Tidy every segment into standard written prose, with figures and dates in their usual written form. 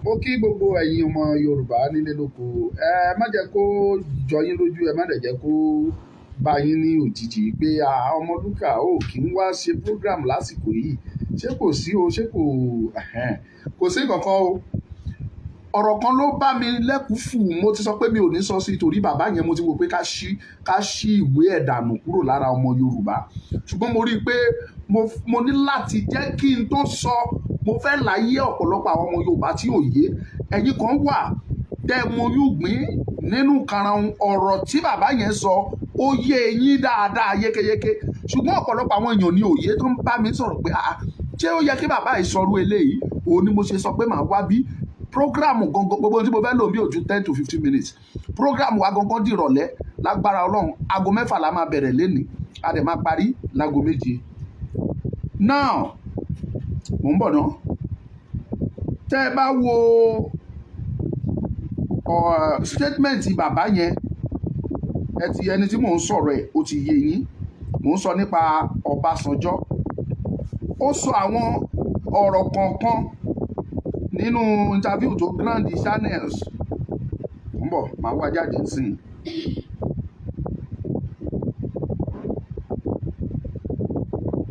Mo kí gbogbo ẹ̀yin ọmọ Yorùbá nílé lóko, ẹ má jẹ́ kó jọ yín lójú, ẹ má dẹ̀ jẹ́ kó bá yín ní òjijì pé Ọmọlúkà ò kí ń wá ṣe program lásìkò yìí, ṣé kò sí o, ṣé kò sí kankan o. Ọ̀rọ̀ kan ló bá mi lẹ́kùúfù, mo ti sọ pé mi ò ní sọ sí torí bàbá yẹn mo ti wò pé ká ṣí ìwé ẹ̀dànù kúrò lára ọmọ Yorùbá, ṣùgbọ́n mo rí i pé mo ní láti jẹ́ kí n tó sọ, mo fẹ́ láyé ọ̀pọ̀lọpọ̀ àwọn ọmọ Yorùbá tí ò yé. Ẹ̀yin kan wà tẹ́ mo yúgbìn nínú karahun ọ̀rọ̀ tí bàbá yẹn sọ ó yé yín dáadáa yékéyéké, ṣùgbọ́n ọ̀pọ̀lọpọ̀ àwọn èèyàn ní òye tó ń bá mi sọ̀rọ̀ pé ṣé ó yẹ kí bàbá yìí sọrú eléyìí. Òun ni mo ṣe sọ pé màá wá bí programu gangan gbogbo tí mo fẹ́ lò bí ojú 10 to 15 minutes. Programu wa gangan di ìrọ̀lẹ́ lágbára Ọlọ́run, aago 6 la máa bẹ̀rẹ̀ lénìí, a dẹ̀ máa parí láago 7. Now mò ń bọ̀ náà, tẹ́ ẹ bá wo statement bàbá yẹn, ẹni tí mò ń sọ̀rọ̀ ẹ̀ ó ti yé yín. Mò ń sọ nípa Ọbásanjọ́. Ó sọ àwọn ọ̀rọ̀ kọ̀ọ̀kan nínú interview tó Grand Channels. Mò ń bọ̀, màá wá jáde sí i.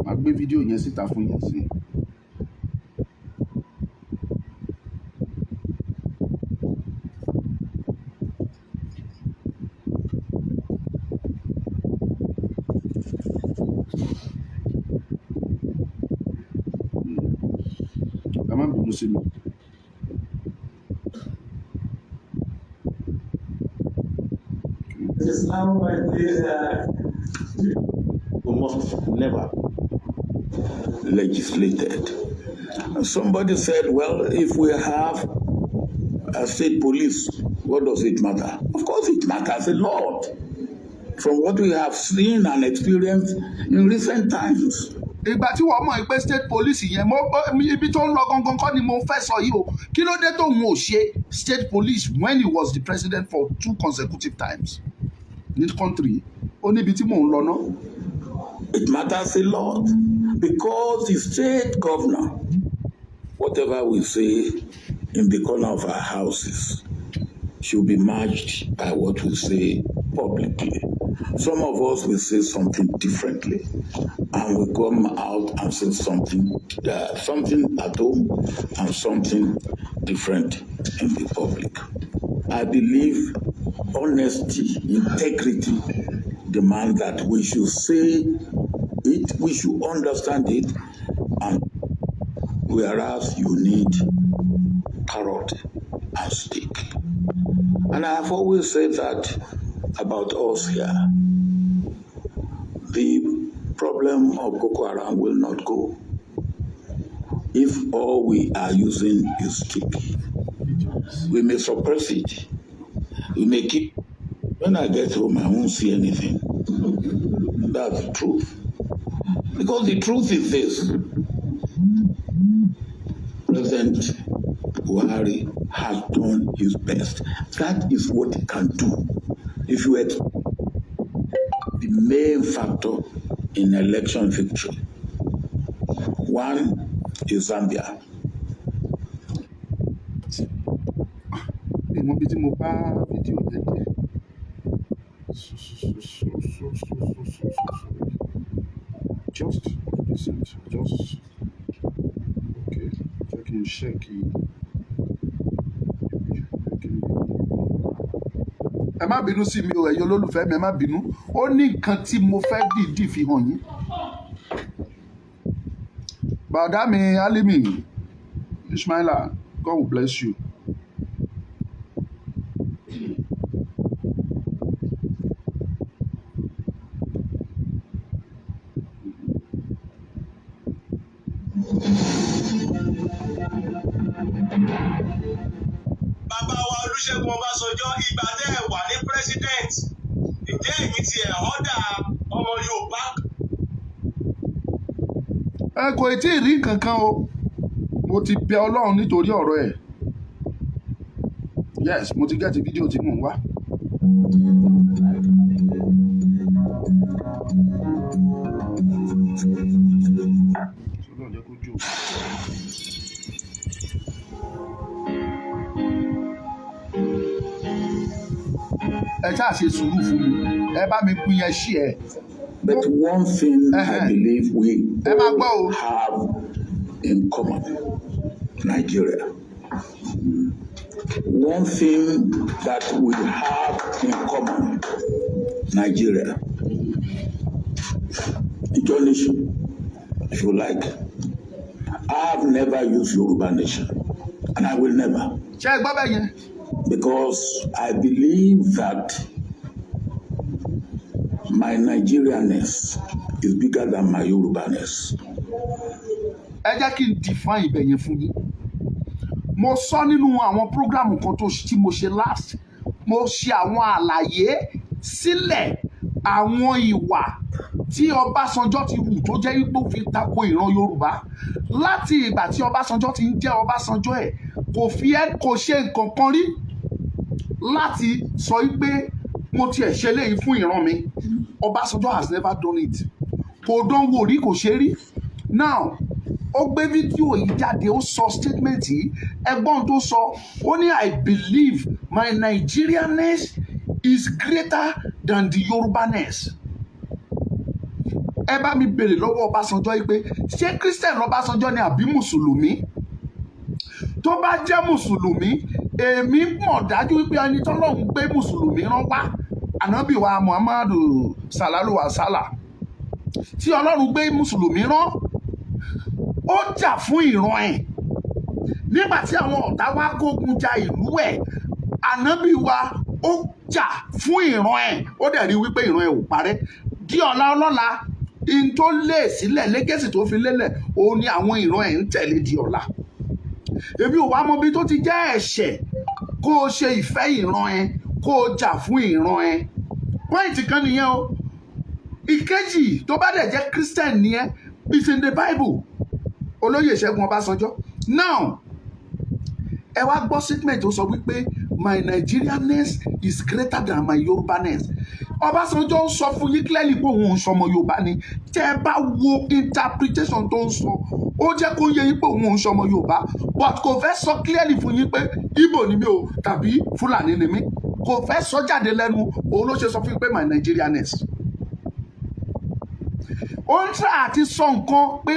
Màá gbé fídíò yẹn síta fún yín sí i. We must never legislated. Somebody said, well, if we have a state police, what does it matter? Of course it matters a lot from what we have seen and experienced in recent times. Ìgbà tí wọ́n mọ̀ pé state police yẹn ibi tó ń lọ gangan kọ́ ni mo fẹ́ sọ yìí o. Kí ló dé tóun ò ṣe state police when he was the president for 2 consecutive times in this country? Ó níbi tí mò ń lọ náà. It matters a lot because the state governor, whatever we say in the corner of our houses, should be matched by what we say publicly. Some of us will say something differently, and we come out and say something at home and something different in the public. I believe honesty, integrity demand that we should say it, we should understand it, and whereas you need carrot and stick. And I have always said that about us here. The problem of Boko Haram will not go if all we are using is stick. We may suppress it. We may keep. When I get home, I won't see anything. That's the truth. Because the truth is this. President Buhari has done his best. That is what he can do. If you had the main factor in election victory, one is Zambia. Ìmọ̀ bí tí mo bá fídíò yẹn dé. Just listen, just okay. Jẹ́ kí n ṣẹ́ẹ̀kì. Ẹ má bínú sí mi o, ẹ̀yin olólùfẹ́ mi, ẹ má bínú. Ó ní nǹkan tí mo fẹ́ dìídì fi hàn yín. Bàdá mi Alimi Ismaila, God will bless you. Bàbá wa Olúṣẹ́gun Ọbásanjọ́ ìgbà tẹ́ ẹ̀ wà ní president ǹjẹ́ èmi ti ẹ̀ ọ́dà ọmọ Yorùbá. Ẹ kò tí ì rí nǹkan kan o, mo ti bẹ Ọlọ́run nítorí ọ̀rọ̀ ẹ̀. Yes, mo ti gẹ́tì fídíò tí mò ń wá. Ọlọ́run jẹ́ kó jò. Ẹ ṣáà ṣe sùúrù fún mi, ẹ bá mi pín yẹn sí ẹ. But one thing I believe we all have in common, Nigeria. One thing that we have in common, Nigeria. Ijo nation, if you like. I have never used Yoruba nation, and I will never. Ṣé ẹ gbọ́ bẹ́ẹ̀ yẹn? Because I believe that my Nigerianness is bigger than my Yorubaness. Ẹ jẹ́ kí n define ibẹ̀ yẹn fún yín. Mo sọ nínú àwọn program kan tí mo ṣe last, mo ṣe àwọn àlàyé sílẹ̀ àwọn ìwà tí Ọbásanjọ́ ti hù tó jẹ́ wípé ó fi tako ìran Yorùbá. Láti ìgbà tí Ọbásanjọ́ ti ń jẹ́ Ọbásanjọ́ ẹ̀ kò ṣe nǹkan kan rí láti sọ wípé mo tiẹ̀ ṣe léyìí fún ìran mi. Ọbásanjọ́ has never done it. Kò dánwò rí, kò ṣe rí. Now ó gbé fídíò yìí jáde, ó sọ statement yìí, ẹgbọ́n tó sọ, ó ní I believe my Nigerianness is greater than the Yorubaness. Ẹ bá mi béèrè lọ́wọ́ Ọbásanjọ́ yìí pé ṣé Christian Ọbásanjọ́ ni àbí Mùsùlùmí? Tó bá jẹ́ Mùsùlùmí, èmi mọ̀ dájú wípé ẹni tọ́lọ́run gbé Mùsùlùmí rán wá, Ànábì wa Muhammadu Sallallahu Alaihi Wasallam, tí Ọlọ́run gbé Mùsùlùmí rán, ó jà fún ìran ẹ̀. Nígbà tí àwọn ọ̀tá wá kógun ja ìlú ẹ̀, Ànábì wa ó jà fún ìran ẹ̀, ó dẹ̀ rí wípé ìran ẹ̀ ò parẹ́. Di ọ̀la ọlọ́la, in tó lé sílẹ̀, lẹ́gẹ̀sì tó fi lélẹ̀, òun ni àwọn ìran ẹ̀ ń tẹ̀lé di ọ̀la. Èmi ò wá mọ bí tó ti jẹ́ ẹ̀ṣẹ̀ kó o ṣe ìfẹ́ ìran ẹ, kó o jà fún ìran ẹ. Pọ́ìntì kan nìyẹn o. Ìkejì, tó bá dẹ̀ jẹ́ Christian ni ẹ, it's in the Bible. Olóyè Ṣẹ́gun Ọbásanjọ́. Now, ẹ wá gbọ́ statement tó sọ wípé my Nigerianness is greater than my Yorubaness. Ọbásanjọ́ ń sọ fún yín clearly pé òun ò ń ṣọmọ Yorùbá ni. Tẹ́ ẹ bá wo interpretation tó ń sọ, ó jẹ́ kó yé yín pé òun ò ń ṣọmọ Yorùbá, but kò fẹ́ sọ clearly fún yín pé Igbo ni mí o tàbí Fúlàní ni mí. Kò fẹ́ sọ jáde lẹ́nu, òun ló ṣe sọ fún yín pé my Nigerianness. Ó ń try àti sọ nǹkan pé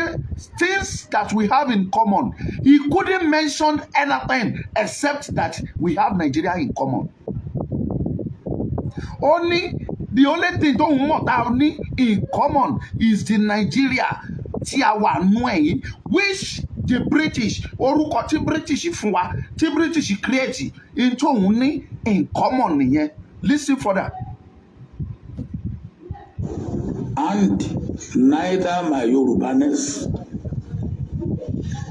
things that we have in common. He couldn't mention anything except that we have Nigeria in common. Only the only thing tó ń mọ̀ tá a ní in common is the Nigeria tí a wà nú ẹ̀yìn, which the British, orúkọ tí British fún wa, tí British create, in tó ń ní in common nìyẹn. Listen further. And neither my Yorubaness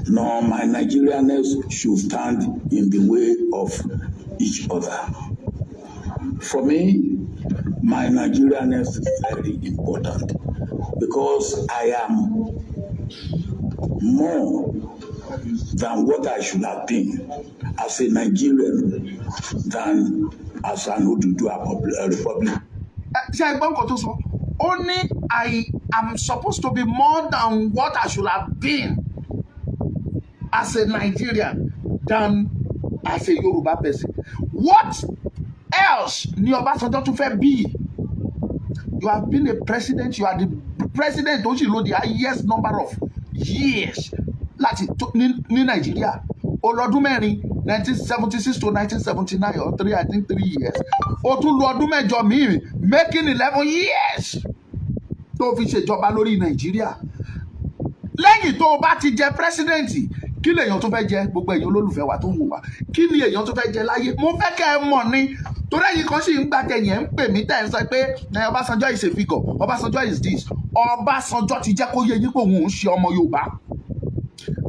nor my Nigerianness should stand in the way of each other. For me, my Nigerianness is very important because I am more than what I should have been as a Nigerian than as an Oduduwa Republic. Ṣé ẹ gbọ́ nǹkan tó sọ? Ó ní I am supposed to be more than what I should have been as a Nigerian than as a Yoruba person. What else ni Ọbásanjọ́ tún fẹ́ bí? You have been a president, you are the president tó sì lò the highest number of years láti ní Nàìjíríà. Olọ́dún mẹ́rin 1976 to 1979 or 3 years. Ó tún lo ọdún mẹ́jọ míì making 11 years tó fi ṣèjọba lórí Nàìjíríà. Lẹ́yìn tó o bá ti jẹ pírẹ́sídẹ̀ǹtì, kí lèèyàn tó fẹ́ jẹ? Gbogbo èèyàn olólùfẹ́ wa tó ń wò wá, kí ni èèyàn tó fẹ́ jẹ láyé? Mo fẹ́ kẹ́ ẹ mọ̀ ni, torí ẹ̀yin kan sì ń gbà tẹ̀yẹ̀ ń pè mí tẹ̀ ń sọ pé Ọbásanjọ́ is a figure, Ọbásanjọ́ is this. Ọbásanjọ́ ti jẹ́ kó yé yín pé òun ò ń ṣe ọmọ Yorùbá.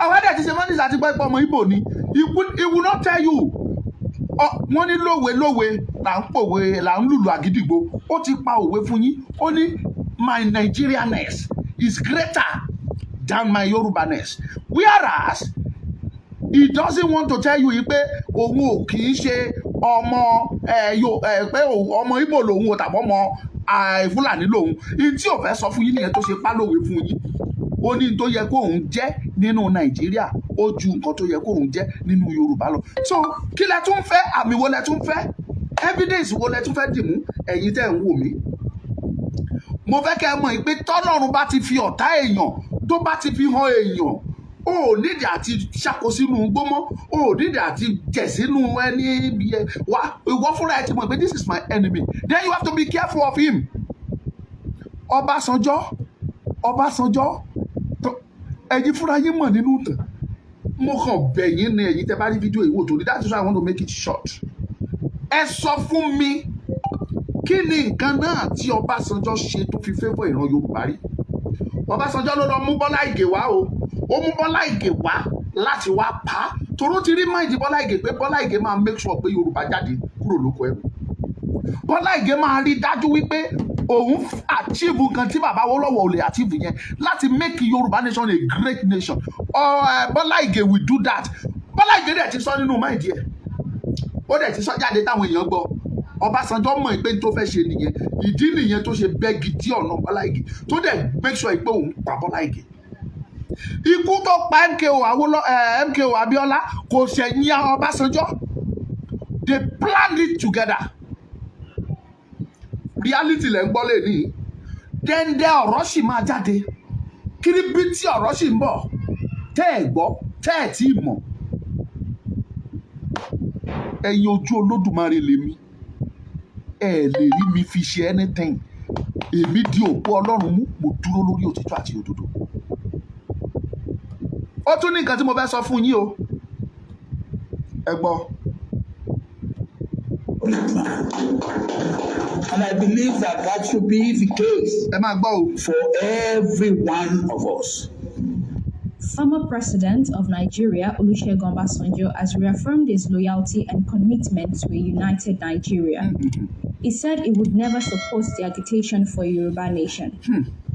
Àwọn ẹ̀dẹ̀ ti ṣe mọ́nìsì àti gbọ́ pé ọmọ Ìgbò ni. He will not tell you. Wọ́n ní lówe là ń pòwe là ń lùlù àgídìgbò. Ó ti pa òwe fún yín. Ó ní my Nigerianness is greater than my Yorubaness. Whereas he doesn't want to tell you pé òun ò kì í ṣe ọmọ pé ọmọ Ìgbò lòun ò tàbí ọmọ Fúlàní lòun. Ìyí tí ò fẹ́ sọ fún yín nìyẹn tó ṣe pa lówe fún yín. Ó ní tó yẹ kó òun jẹ́ nínú Nàìjíríà ó ju nǹkan tó yẹ kó òun jẹ́ nínú Yorùbá lọ. So kí lẹ tún fẹ́? Àmì wo lẹ tún fẹ́? Evidence wo lẹ tún fẹ́ dìmú? Ẹ̀yin tẹ́ ń wò mí. Mo fẹ́ kẹ́ ẹ mọ̀ pé tọ́lọ́run bá ti fi ọ̀tá èèyàn tó bá ti fi hàn èèyàn, o ò nídìí àti ṣàkó sínú gbómọ́, o ò nídìí àti jẹ̀ sínú ẹni wa. Ìwọ fúnra ẹ ti mọ̀ pé this is my enemy. Then you have to be careful of him. Ọbásanjọ́ ẹ̀yin fúnra yín mọ̀ nínú ìtàn. Mo kàn bẹ̀ yín ní ẹ̀yin tẹ́ bá rí fídíò ìwò tó ní, that's why I want to make it short. Ẹ sọ fún mi kí ni nǹkan náà tí Ọbásanjọ́ ṣe tó fi favour ìran Yorùbá rí? Ọbásanjọ́ ló lọ mú Bọ́lá Ìgè wá o. Ó mú Bọ́lá Ìgè wá láti wá pa á. Toró ti rí máìdì Bọ́lá Ìgè pé Bọ́lá Ìgè máa make sure pé Yorùbá jáde kúrò lóko ẹrú. Bọ́lá Ìgè máa rí dájú wípé òun achieve nǹkan tí bàbá Awólọ́wọ̀ ò lè achieve yẹn láti make Yorùbá nation a great nation. Bọ́lá Ìgè will do that. Bọ́lá Ìgè dẹ̀ ti sọ nínú máìdì ẹ̀. Ó dẹ̀ ti sọ jáde táwọn èèyàn gbọ́. Ọbásanjọ́ mọ̀ pé tó fẹ́ ṣe nìyẹn. Ìdí nìyẹn tó ṣe bẹ́gi dí ọ̀nà Bọ́lá Ìgè tó dẹ̀ make sure pé òun pa Bọ́lá Ìgè. Ikú tó pa MKO Abíọ́lá kò ṣẹ̀yìn Ọbásanjọ́. They planned it together. Reality lẹ́ ń gbọ́ lè ní. Dẹ́ndẹ́ ọ̀rọ̀ sì máa jáde. Kíríbítì ọ̀rọ̀ sì ń bọ̀. Tẹ́ ẹ̀ gbọ́, tẹ́ ẹ̀ tí ì mọ̀. Ẹ̀yin ojú Olódùmarè lèmi. Ẹ lè rí mi fi ṣe anything. Èmi di òpó Ọlọ́run mú, mo dúró lórí òtítọ́ àti òdodo. Ó tún ní nǹkan tí mo fẹ́ sọ fún yín o. Ẹ gbọ́. And I believe that should be the case Ẹ máa gbọ́ o. for every one of us. Former President of Nigeria, Olusegun Obasanjo, has reaffirmed his loyalty and commitment to a united Nigeria. He said he would never support the agitation for a Yoruba nation.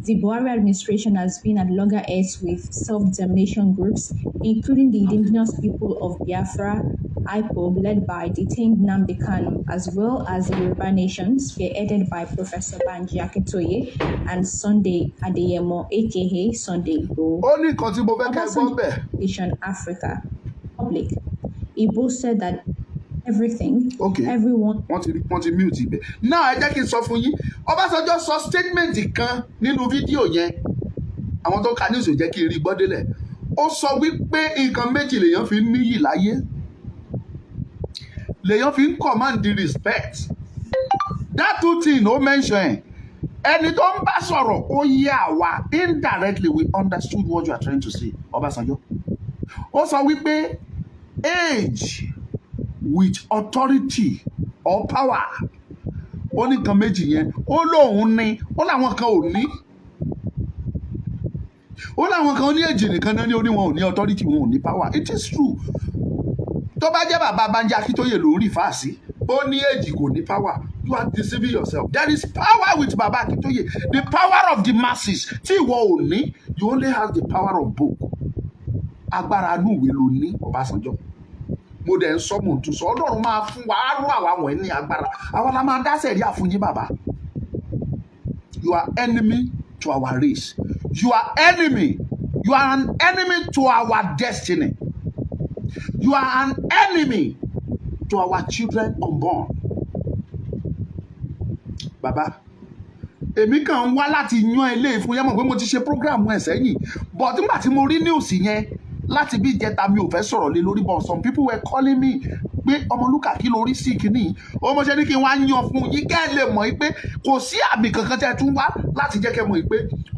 The Buhari administration has been at loggerheads with self-determination groups, including the indigenous people of Biafra, IPOB, led by detained Nnamdi Kanu, as well as the Yoruba nation, spearheaded by Professor Banji Akintoye and Sunday Adeyemo, aka Sunday Igboho. Ó ní nǹkan tí mo fẹ́ kẹ́ ẹ gbọ́ bẹ̀. Nation Africa public. He boasted that everything, everyone. Wọ́n ti mute ibẹ̀. Náà ẹ jẹ́ kí n sọ fún yín. Ọbásanjọ́ sọ statement kan nínú fídíò yẹn. Àwọn tó ka news ò jẹ́ kí n rí gbọ́ délẹ̀. Ó sọ wípé nǹkan méjì lèèyàn fi ń níyì láyé. Lèèyàn fi ń command the respect. That two things ó mention. Ẹni tó ń bá sọ̀rọ̀ ó yé àwa indirectly we understood what you are trying to say, Ọbásanjọ́. Ó sọ wípé age with authority or power. Ó ní nǹkan méjì yẹn. Ó lóun ní, ó láwọn kan ò ní. Ó láwọn kan ní èjì nìkan náà ní ó ní wọn ò ní authority, wọn ò ní power. It is true. Tó bá jẹ́ bàbá Banji Akintoye ló ń rí fàásì, ó ní èjì kò ní power. You are deceiving yourself. There is power with Baba Akintoye. The power of the masses. Tí ìwọ ò ní, you only have the power of book. agbára inú ìwé ló ní Ọbásanjọ́. Mo dẹ̀ ń sọ mò ń tún sọ Ọlọ́run máa fún wa á rú àwa wọ̀nyí ní agbára àwa la máa dá sẹ̀ríà fún yín bàbá. You are enemy to our race. You are enemy. You are an enemy to our destiny. You are an enemy to our children unborn. Bàbá, èmi kàn ń wá láti yan ilé ìfún yẹn mọ̀ pé mo ti ṣe program ẹ̀ sẹ́yìn but nígbà tí mo rí news yẹn láti bí ìjẹta mi ò fẹ́ sọ̀rọ̀ lé lórí but some people were calling me pé Ọmọlúkà kí lórí sí kìíní ó mo ṣe ní kí n wá yan fún yín kẹ́ ẹ lè mọ̀ pé kò sí àmì kankan tẹ́ ẹ tún wá láti jẹ́ kẹ́ ẹ mọ̀ pé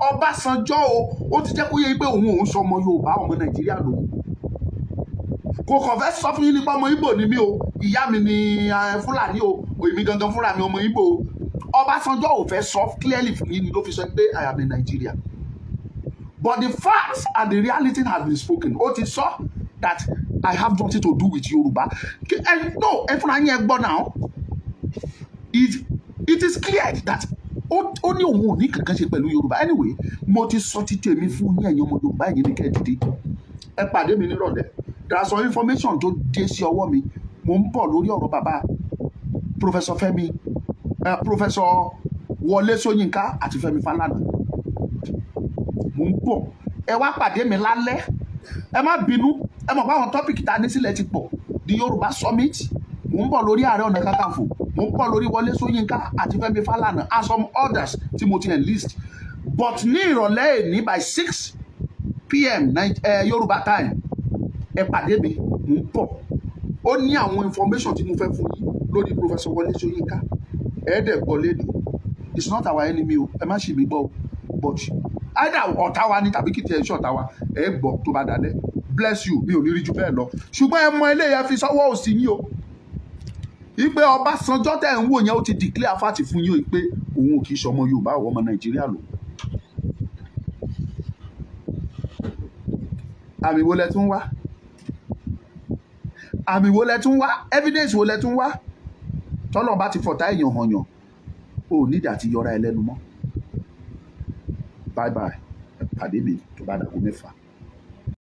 Ọbásanjọ́ ó ti jẹ́ kó yé pé òun sọ ọmọ Yorùbá ọmọ Nàìjíríà lòun kò kàn fẹ́ sọ fún yín nípa ọmọ Ìgbò ni mí o ìyá mi ni Fúlàní o èmi gangan fúnra mi ọmọ Ìgbò o Ọbásanjọ́ ò fẹ́ sọ clearly fún yín ni ló fi sọ pé I am in Nigeria. But the facts and the reality have been spoken. Ó ti sọ that I have nothing to do with Yoruba. And no, ẹ fúnra yín ẹ gbọ́ now. It is clear that ó ní òun ò ní kankan ṣe pẹ̀lú Yorùbá. Anyway, mo ti sọ ti tèmi fún yín ẹ̀yin ọmọ Yorùbá yìí ní kẹ́ẹ̀dìdì. Ẹ pàdé mi nírọ̀lẹ́. There are some information tó dé sí ọwọ́ mi. Mo ń bọ̀ lórí ọ̀rọ̀ bàbá Professor Fẹ́mi, Professor Wọlé Ṣóyínká àti Fẹ́mi Fálànà. Mo ń bọ̀. Ẹ wá pàdé mi lálẹ́. Ẹ má bínú. Ẹ mọ̀ pé àwọn tọ́pìkì tá a ní sílẹ̀ ti pọ̀. The Yorùbá Summit. Mo ń bọ̀ lórí Ààrẹ Ọ̀nà Kakanfò. Mo ń bọ̀ lórí Wọlé Ṣóyínká àti Fẹ́mi Fálànà and some others tí mo ti enlist. But ní ìrọ̀lẹ́ èní by 6 p.m. Yorùbá time. Ẹ pàdé mi. Mo ń bọ̀. Ó ní àwọn information tí mo fẹ́ fún yín lórí Professor Wọlé Ṣóyínká. Ẹ dẹ̀ gbọ́ lẹ́nu. It's not our enemy o. Ẹ má ṣì mí gbọ́ o. But either ọ̀tá wa ni tàbí kìtì ẹ̀ ṣe ọ̀tá wa. Ẹ gbọ́ tó bá dalẹ̀. Bless you. Mi ò ní rí ju bẹ́ẹ̀ lọ. Ṣùgbọ́n ẹ mọ eléyẹ fi sọ́wọ́ òsì yín o. Ìpè Ọbásanjọ́ tẹ̀ ń wò yẹn ó ti declare fáàtì fún yín o pé òun ò kì í ṣe ọmọ Yorùbá o ọmọ Nàìjíríà lò. Àmì wo lẹ tún wá? Àmì wo lẹ tún wá? Evidence wo lẹ tún wá? Tọ́lọ́ bá ti fọ̀tá èèyàn hàn yàn. O ò nídìí àti yọra ẹlẹ́nu mọ́. Bye bye. Ẹ pàdé mi tó bá dàgbò mẹ́fà.